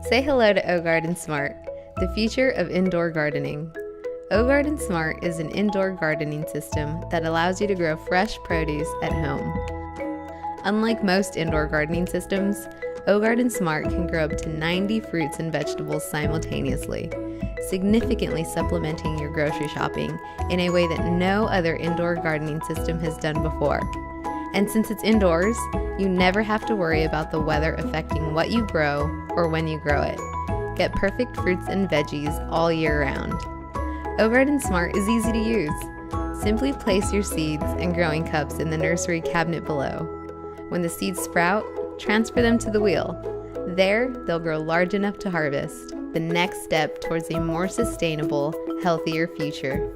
Say hello to OGarden Smart, the future of indoor gardening. OGarden Smart is an indoor gardening system that allows you to grow fresh produce at home. Unlike most indoor gardening systems, OGarden Smart can grow up to 90 fruits and vegetables simultaneously, significantly supplementing your grocery shopping in a way that no other indoor gardening system has done before. And since it's indoors, you never have to worry about the weather affecting what you grow or when you grow it. Get perfect fruits and veggies all year round. OGarden Smart is easy to use. Simply place your seeds and growing cups in the nursery cabinet below. When the seeds sprout, transfer them to the wheel. There, they'll grow large enough to harvest, the next step towards a more sustainable, healthier future.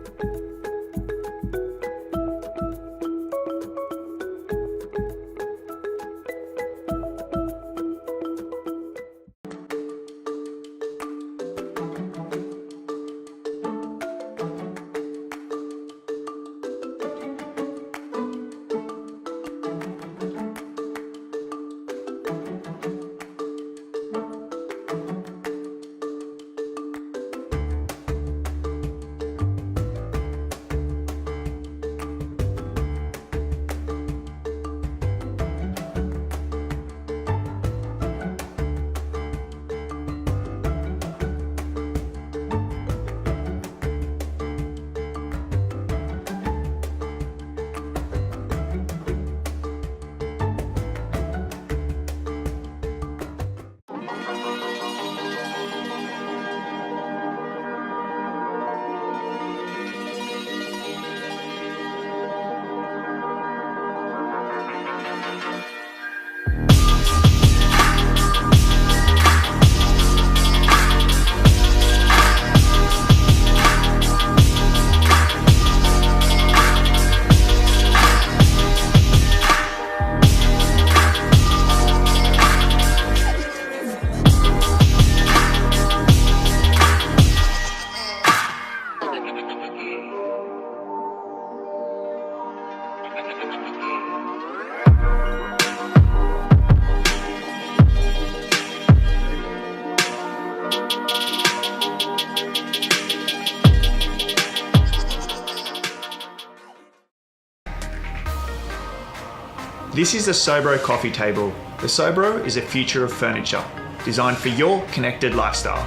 This is the Sobro coffee table. The Sobro is a future of furniture, designed for your connected lifestyle.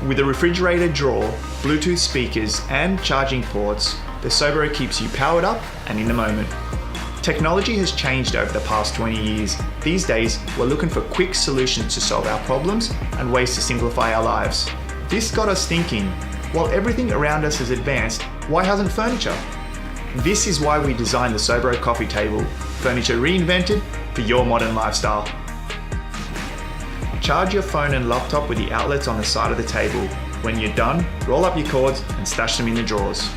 With a refrigerated drawer, Bluetooth speakers, and charging ports, the Sobro keeps you powered up and in the moment. Technology has changed over the past 20 years. These days, we're looking for quick solutions to solve our problems and ways to simplify our lives. This got us thinking, while everything around us has advanced, why hasn't furniture? This is why we designed the Sobro coffee table, furniture reinvented for your modern lifestyle. Charge your phone and laptop with the outlets on the side of the table. When you're done, roll up your cords and stash them in the drawers.